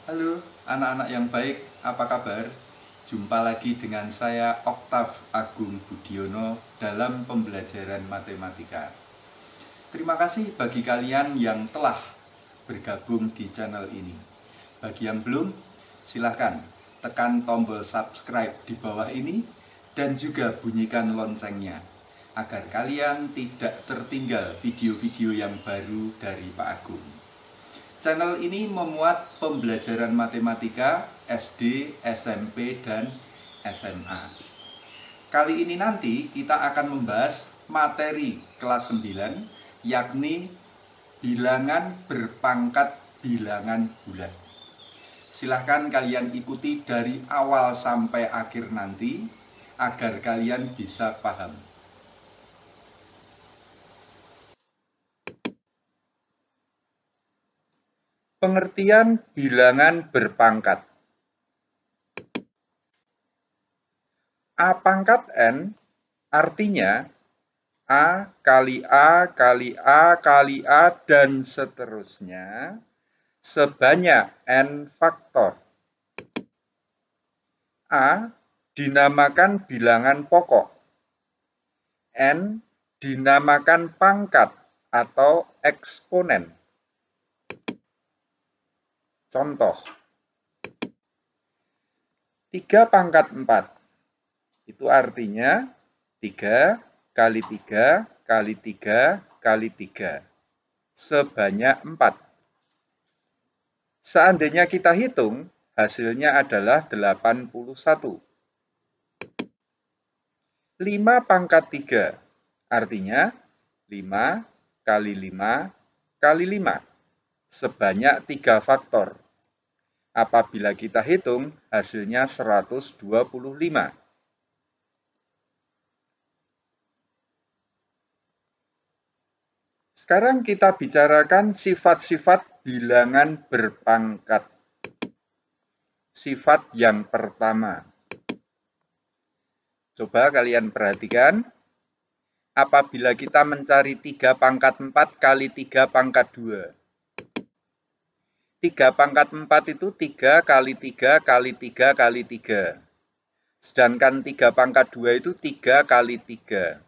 Halo anak-anak yang baik, apa kabar? Jumpa lagi dengan saya Oktav Agung Budiono dalam pembelajaran matematika. Terima kasih bagi kalian yang telah bergabung di channel ini. Bagi yang belum, silahkan tekan tombol subscribe di bawah ini dan juga bunyikan loncengnya agar kalian tidak tertinggal video-video yang baru dari Pak Agung. Channel ini memuat pembelajaran matematika SD, SMP, dan SMA. Kali ini nanti kita akan membahas materi kelas 9, yakni bilangan berpangkat bilangan bulat. Silahkan kalian ikuti dari awal sampai akhir nanti agar kalian bisa paham. Pengertian bilangan berpangkat. A pangkat N artinya A kali A kali A kali A dan seterusnya sebanyak N faktor. A dinamakan bilangan pokok. N dinamakan pangkat atau eksponen. Contoh, 3 pangkat 4. Itu artinya 3 kali 3 kali 3 kali 3. Sebanyak 4. Seandainya kita hitung, hasilnya adalah 81. 5 pangkat 3. Artinya 5 kali 5 kali 5. Sebanyak 3 faktor. Apabila kita hitung, hasilnya 125. Sekarang kita bicarakan sifat-sifat bilangan berpangkat. Sifat yang pertama. Coba kalian perhatikan. Apabila kita mencari 3 pangkat 4 kali 3 pangkat 2. 3 pangkat 4 itu 3 kali 3 kali 3 kali 3. Sedangkan 3 pangkat 2 itu 3 kali 3.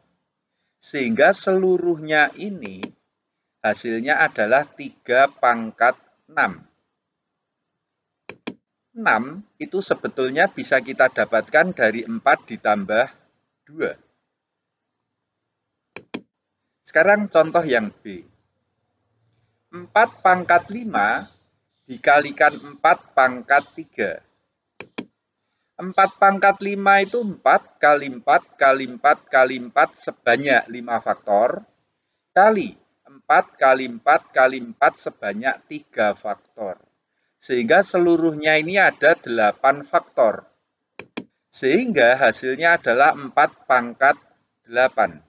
Sehingga seluruhnya ini hasilnya adalah 3 pangkat 6. 6 itu sebetulnya bisa kita dapatkan dari 4 ditambah 2. Sekarang contoh yang B. 4 pangkat 5 dikalikan 4 pangkat 3. 4 pangkat 5 itu 4 kali 4 kali 4 kali 4 sebanyak 5 faktor. Kali 4 kali 4 kali 4 sebanyak 3 faktor. Sehingga seluruhnya ini ada 8 faktor. Sehingga hasilnya adalah 4 pangkat 8.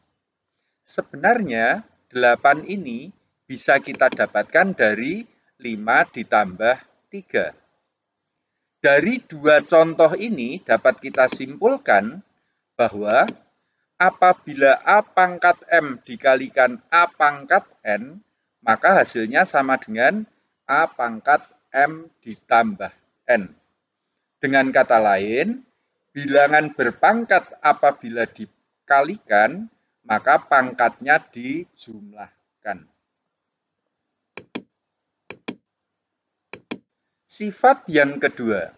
Sebenarnya 8 ini bisa kita dapatkan dari 5 ditambah 3. Dari dua contoh ini dapat kita simpulkan bahwa apabila A pangkat M dikalikan A pangkat N, maka hasilnya sama dengan A pangkat M ditambah N. Dengan kata lain, bilangan berpangkat apabila dikalikan, maka pangkatnya dijumlahkan. Sifat yang kedua.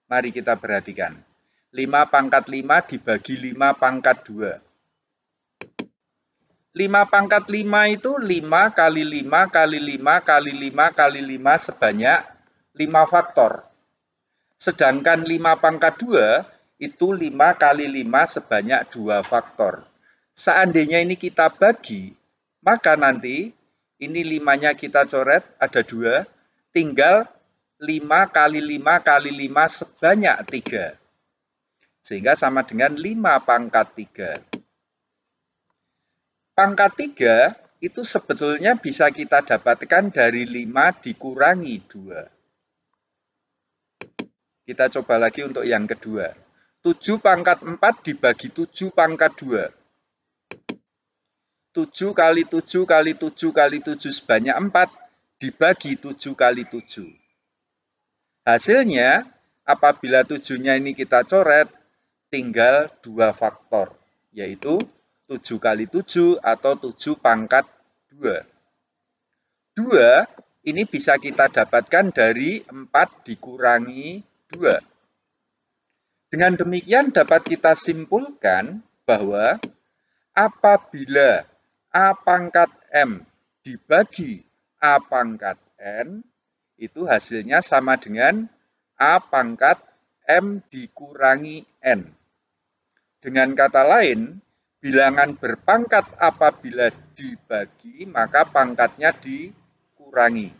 Mari kita perhatikan. 5 pangkat 5 dibagi 5 pangkat 2. 5 pangkat 5 itu 5 kali 5 kali 5 kali 5 kali 5 sebanyak 5 faktor. Sedangkan 5 pangkat 2 itu 5 kali 5 sebanyak 2 faktor. Seandainya ini kita bagi, maka nanti ini 5-nya kita coret, ada 2, tinggal 5 kali 5 kali 5 sebanyak 3. Sehingga sama dengan 5 pangkat 3. Pangkat 3 itu sebetulnya bisa kita dapatkan dari 5 dikurangi 2. Kita coba lagi untuk yang kedua. 7 pangkat 4 dibagi 7 pangkat 2. 7 kali 7 kali 7 kali 7 sebanyak 4 dibagi 7 kali 7. Hasilnya, apabila 7-nya ini kita coret, tinggal 2 faktor, yaitu 7 kali 7 atau 7 pangkat 2. 2 ini bisa kita dapatkan dari 4 dikurangi 2. Dengan demikian dapat kita simpulkan bahwa apabila A pangkat M dibagi A pangkat N, itu hasilnya sama dengan A pangkat M dikurangi N. Dengan kata lain, bilangan berpangkat apabila dibagi, maka pangkatnya dikurangi.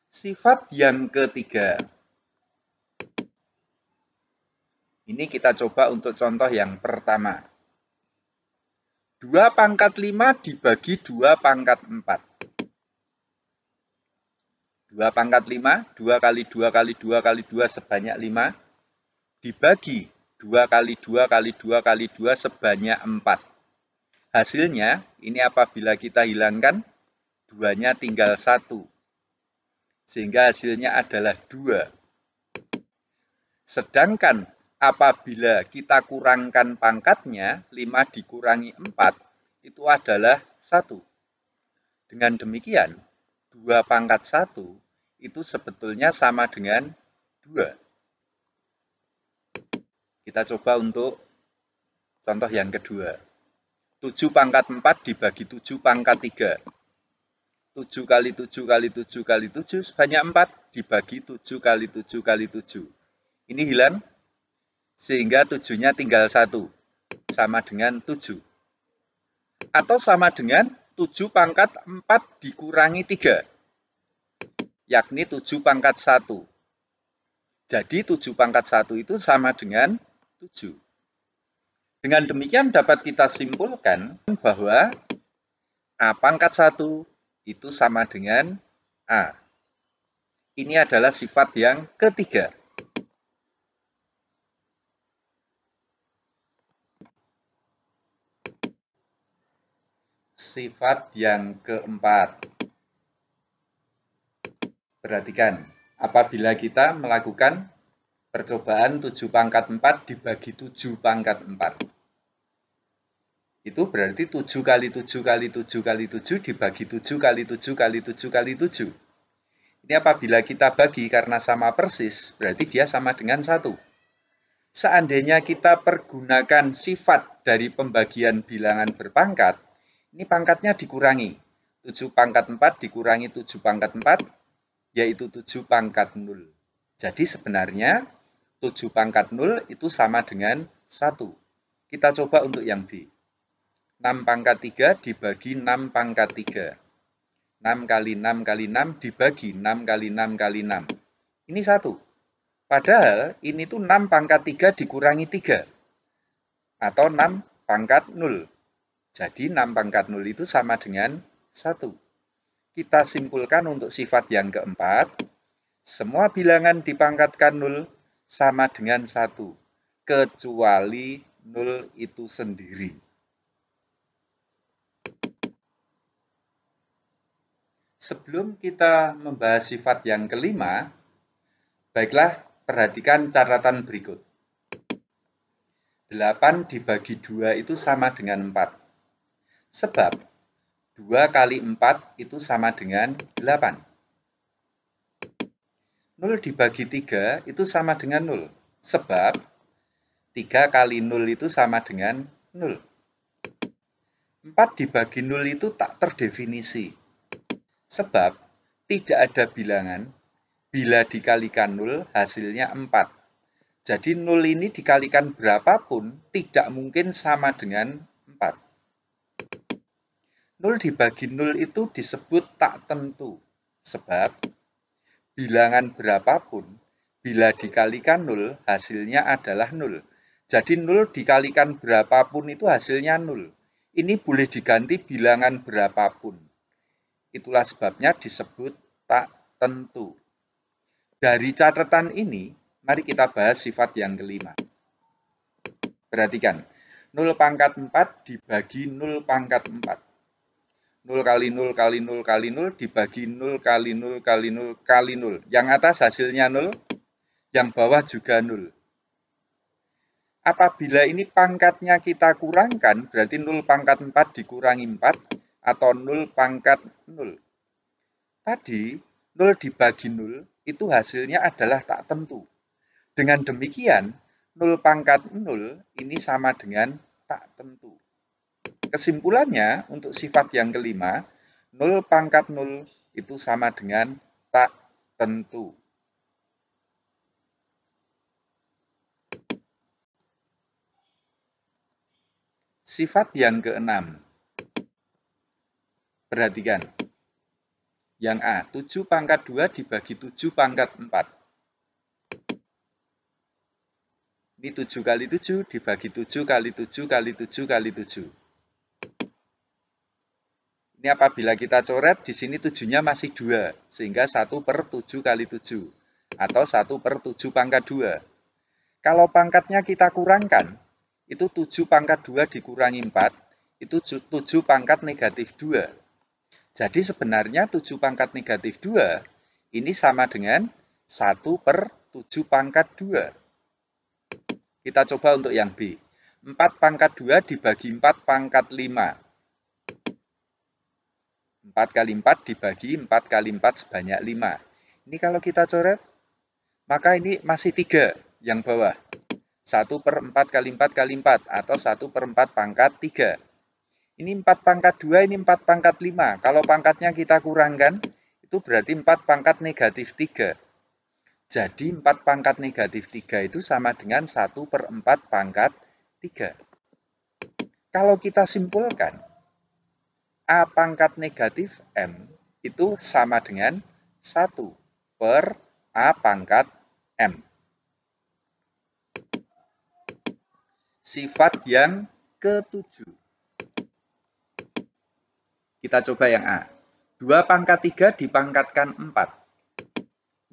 Sifat yang ketiga. Ini kita coba untuk contoh yang pertama. 2 pangkat 5 dibagi 2 pangkat 4. 2 pangkat 5, 2 kali 2 kali 2 kali 2 sebanyak 5. Dibagi 2 kali 2 kali 2 kali 2 sebanyak 4. Hasilnya, ini apabila kita hilangkan, 2-nya tinggal 1. Sehingga hasilnya adalah 2. Sedangkan apabila kita kurangkan pangkatnya, 5 dikurangi 4, itu adalah 1. Dengan demikian, 2 pangkat 1 itu sebetulnya sama dengan 2. Kita coba untuk contoh yang kedua. 7 pangkat 4 dibagi 7 pangkat 3. 7 kali 7 kali 7 kali 7 sebanyak 4 dibagi 7 kali 7 kali 7. Ini hilang, sehingga 7-nya tinggal 1, sama dengan 7. Atau sama dengan 7 pangkat 4 dikurangi 3, yakni 7 pangkat 1. Jadi 7 pangkat 1 itu sama dengan 7. Dengan demikian dapat kita simpulkan bahwa A pangkat 1 itu sama dengan A. Ini adalah sifat yang ketiga. Sifat yang keempat. Perhatikan, apabila kita melakukan percobaan 7 pangkat 4 dibagi 7 pangkat 4. Itu berarti 7 kali 7 kali 7 kali 7 dibagi 7 kali 7 kali 7 kali 7. Ini apabila kita bagi karena sama persis, berarti dia sama dengan 1. Seandainya kita pergunakan sifat dari pembagian bilangan berpangkat, ini pangkatnya dikurangi. 7 pangkat 4 dikurangi 7 pangkat 4, yaitu 7 pangkat 0. Jadi sebenarnya 7 pangkat 0 itu sama dengan 1. Kita coba untuk yang B. 6 pangkat 3 dibagi 6 pangkat 3. 6 kali 6 kali 6 dibagi 6 kali 6 kali 6. Ini 1. Padahal ini tuh 6 pangkat 3 dikurangi 3. Atau 6 pangkat 0. Jadi 6 pangkat 0 itu sama dengan 1. Kita simpulkan untuk sifat yang keempat. Semua bilangan dipangkatkan 0 sama dengan 1. Kecuali 0 itu sendiri. Sebelum kita membahas sifat yang kelima, baiklah perhatikan catatan berikut. 8 dibagi 2 itu sama dengan 4. Sebab 2 kali 4 itu sama dengan 8. 0 dibagi 3 itu sama dengan 0. Sebab 3 kali 0 itu sama dengan 0. 4 dibagi 0 itu tak terdefinisi. Sebab tidak ada bilangan bila dikalikan 0 hasilnya 4. Jadi 0 ini dikalikan berapapun tidak mungkin sama dengan 4. 0 dibagi 0 itu disebut tak tentu. Sebab bilangan berapapun bila dikalikan 0 hasilnya adalah 0. Jadi 0 dikalikan berapapun itu hasilnya 0. Ini boleh diganti bilangan berapapun. Itulah sebabnya disebut tak tentu. Dari catatan ini, mari kita bahas sifat yang kelima. Perhatikan, 0 pangkat 4 dibagi 0 pangkat 4. 0 kali 0 kali 0 kali 0 dibagi 0 kali 0 kali 0 kali 0. Yang atas hasilnya 0, yang bawah juga 0. Apabila ini pangkatnya kita kurangkan, berarti 0 pangkat 4 dikurangi 4, atau 0 pangkat 0. Tadi, 0 dibagi 0, itu hasilnya adalah tak tentu. Dengan demikian, 0 pangkat 0 ini sama dengan tak tentu. Kesimpulannya, untuk sifat yang kelima, 0 pangkat 0 itu sama dengan tak tentu. Sifat yang keenam. Perhatikan. Yang A, 7 pangkat 2 dibagi 7 pangkat 4. Ini 7 kali 7 dibagi 7 kali 7 kali 7 kali 7. Ini apabila kita coret, di sini 7-nya masih 2, sehingga 1 per 7 kali 7, atau 1 per 7 pangkat 2. Kalau pangkatnya kita kurangkan, itu 7 pangkat 2 dikurangi 4, itu 7 pangkat negatif 2. Jadi sebenarnya 7 pangkat negatif 2, ini sama dengan 1 per 7 pangkat 2. Kita coba untuk yang B. 4 pangkat 2 dibagi 4 pangkat 5. 4 kali 4 dibagi 4 kali 4 sebanyak 5. Ini kalau kita coret, maka ini masih 3 yang bawah. 1 per 4 kali 4 kali 4, atau 1 per 4 pangkat 3. Ini 4 pangkat 2, ini 4 pangkat 5. Kalau pangkatnya kita kurangkan, itu berarti 4 pangkat negatif 3. Jadi 4 pangkat negatif 3 itu sama dengan 1 per 4 pangkat 3. Kalau kita simpulkan, A pangkat negatif M itu sama dengan 1 per A pangkat M. Sifat yang ketujuh. Kita coba yang A. 2 pangkat 3 dipangkatkan 4.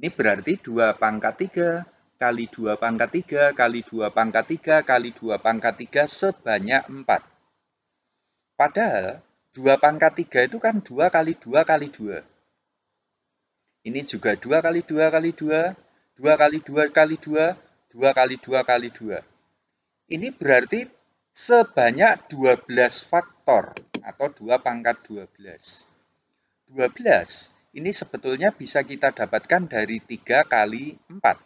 Ini berarti 2 pangkat 3 kali 2 pangkat 3 kali 2 pangkat 3 kali 2 pangkat 3 sebanyak 4. Padahal 2 pangkat 3 itu kan 2 kali 2 kali 2. Ini juga 2 kali 2 kali 2, 2 kali 2 kali 2, 2 kali 2 kali 2. Ini berarti sebanyak 12 faktor atau 2 pangkat 12. 12 ini sebetulnya bisa kita dapatkan dari 3 kali 4.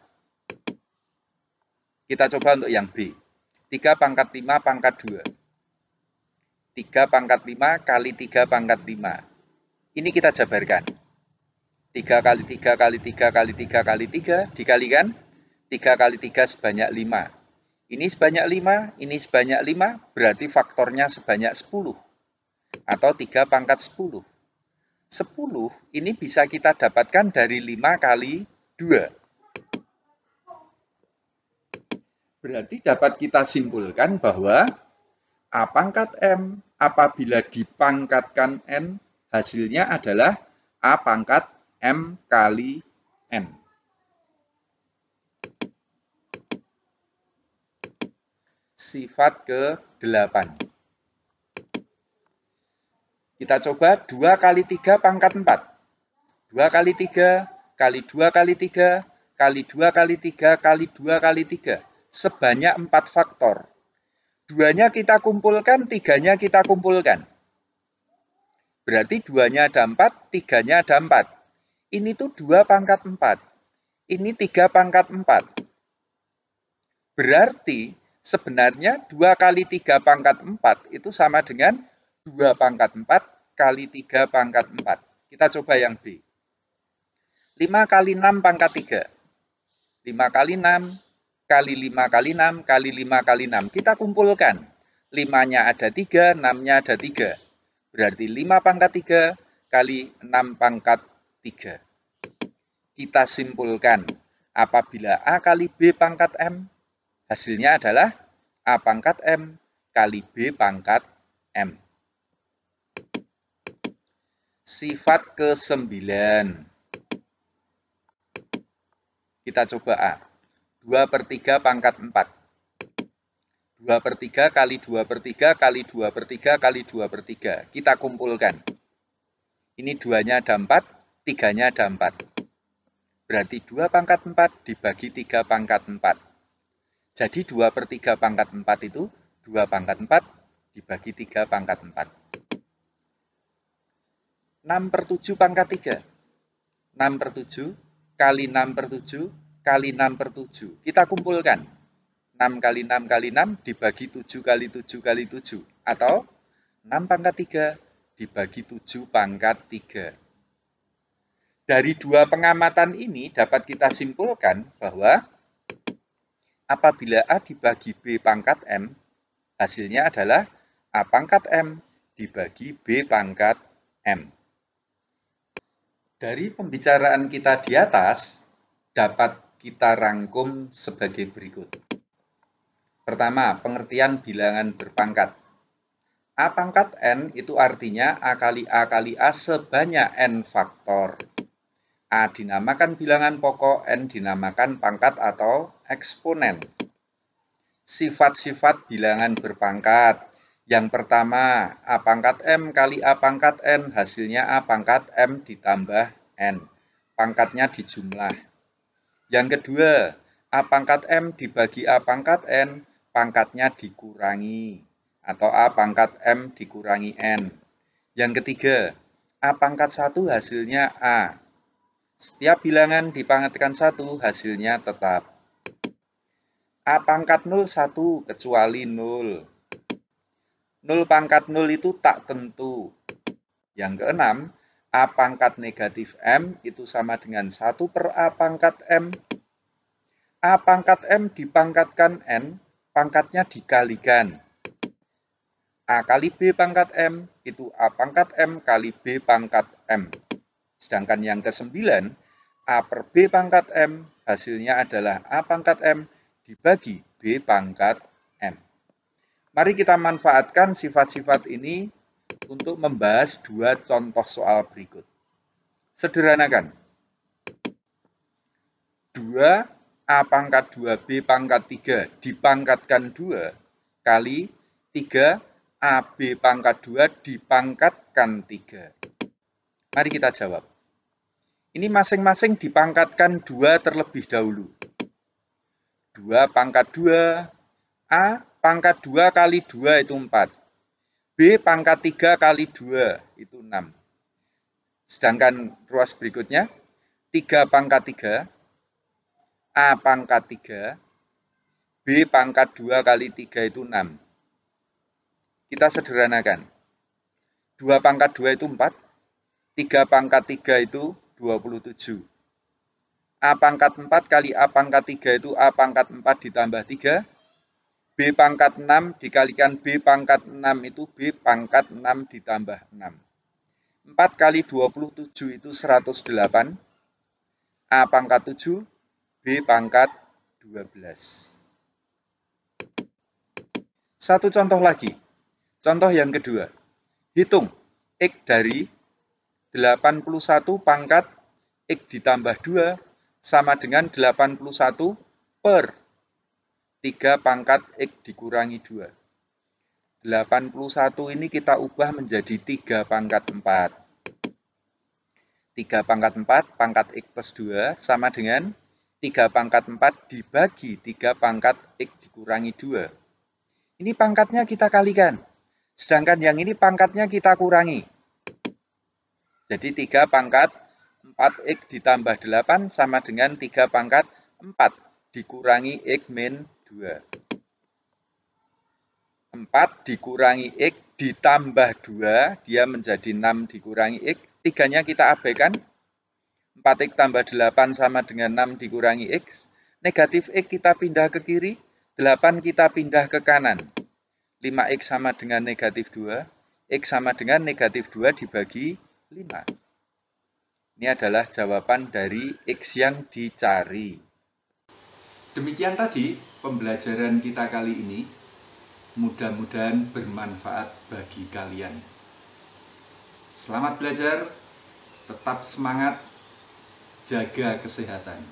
Kita coba untuk yang B. 3 pangkat 5 pangkat 2. 3 pangkat 5 kali 3 pangkat 5. Ini kita jabarkan. 3 kali 3 kali 3 kali 3 kali 3 dikalikan 3 kali 3 sebanyak 5. Ini sebanyak 5, ini sebanyak 5, berarti faktornya sebanyak 10. Atau 3 pangkat 10. 10 ini bisa kita dapatkan dari 5 kali 2. Berarti dapat kita simpulkan bahwa A pangkat M apabila dipangkatkan N, hasilnya adalah A pangkat M kali M. Sifat ke-8. Kita coba 2 kali 3 pangkat 4. 2 kali 3 kali 2 kali 3 kali 2 kali 3 kali 2 kali 3. Sebanyak 4 faktor. 2-nya kita kumpulkan, 3-nya kita kumpulkan. Berarti 2-nya ada 4, 3-nya ada 4. Ini tuh 2 pangkat 4. Ini 3 pangkat 4. Berarti sebenarnya 2 kali 3 pangkat 4 itu sama dengan 2 pangkat 4 kali 3 pangkat 4. Kita coba yang B. 5 kali 6 pangkat 3. 5 kali 6 kali 5 kali 6 kali 5 kali 6. Kita kumpulkan. 5-nya ada 3, 6-nya ada 3. Berarti 5 pangkat 3 kali 6 pangkat 3. Kita simpulkan apabila A kali B pangkat M, hasilnya adalah A pangkat M kali B pangkat M. Sifat ke-9. Kita coba A. 2 per 3 pangkat 4. 2/3 kali 2/3 kali 2/3 kali 2/3. Kita kumpulkan. Ini 2-nya ada 4, 3-nya ada 4. Berarti 2/4 dibagi 3/4. Jadi 2/3 pangkat 4 itu 2/4 dibagi 3/4. 6/7 pangkat 3. 6/7 kali 6/7 kali 6/7. Kita kumpulkan. 6 kali 6 kali 6 dibagi 7 kali 7 kali 7. Atau 6/3 dibagi 7/3. Dari dua pengamatan ini dapat kita simpulkan bahwa apabila A dibagi B pangkat M, hasilnya adalah A pangkat M dibagi B pangkat M. Dari pembicaraan kita di atas, dapat kita rangkum sebagai berikut. Pertama, pengertian bilangan berpangkat. A pangkat N itu artinya A kali A sebanyak N faktor. A dinamakan bilangan pokok, N dinamakan pangkat atau eksponen. Sifat-sifat bilangan berpangkat. Yang pertama, A pangkat M kali A pangkat N, hasilnya A pangkat M ditambah N. Pangkatnya dijumlah. Yang kedua, A pangkat M dibagi A pangkat N, pangkatnya dikurangi. Atau A pangkat M dikurangi N. Yang ketiga, A pangkat 1 hasilnya A. Setiap bilangan dipangkatkan 1, hasilnya tetap. A pangkat 0 1 kecuali 0. 0 pangkat 0 itu tak tentu. Yang keenam, A pangkat negatif M itu sama dengan 1 per A pangkat M. A pangkat M dipangkatkan N, pangkatnya dikalikan. A kali B pangkat M itu A pangkat M kali B pangkat M. Sedangkan yang ke-9, A per B pangkat M, hasilnya adalah A pangkat M dibagi B pangkat M. Mari kita manfaatkan sifat-sifat ini untuk membahas dua contoh soal berikut. Sederhanakan. 2 A pangkat 2B pangkat 3 dipangkatkan 2 kali 3 AB pangkat 2 dipangkatkan 3. Mari kita jawab. Ini masing-masing dipangkatkan 2 terlebih dahulu. 2 pangkat 2, A pangkat 2 kali 2 itu 4. B pangkat 3 kali 2 itu 6. Sedangkan ruas berikutnya, 3 pangkat 3, A pangkat 3, B pangkat 2 kali 3 itu 6. Kita sederhanakan. 2 pangkat 2 itu 4, 3 pangkat 3 itu 27. A pangkat 4 kali A pangkat 3 itu A pangkat 4 ditambah 3. B pangkat 6 dikalikan B pangkat 6 itu B pangkat 6 ditambah 6. 4 kali 27 itu 108. A pangkat 7, B pangkat 12. Satu contoh lagi. Contoh yang kedua. Hitung X dari 81 pangkat X ditambah 2 sama dengan 81 per 3 pangkat X dikurangi 2. 81 ini kita ubah menjadi 3 pangkat 4. 3 pangkat 4 pangkat X plus 2 sama dengan 3 pangkat 4 dibagi 3 pangkat X dikurangi 2. Ini pangkatnya kita kalikan. Sedangkan yang ini pangkatnya kita kurangi. Jadi 3 pangkat 4X ditambah 8 sama dengan 3 pangkat 4 dikurangi X min 2. 4 dikurangi X ditambah 2, dia menjadi 6 dikurangi X. 3-nya kita abaikan. 4X tambah 8 sama dengan 6 dikurangi X. Negatif X kita pindah ke kiri, 8 kita pindah ke kanan. 5X sama dengan negatif 2, X sama dengan negatif 2 dibagi 5. Ini adalah jawaban dari X yang dicari. Demikian tadi pembelajaran kita kali ini. Mudah-mudahan bermanfaat bagi kalian. Selamat belajar, tetap semangat, jaga kesehatan.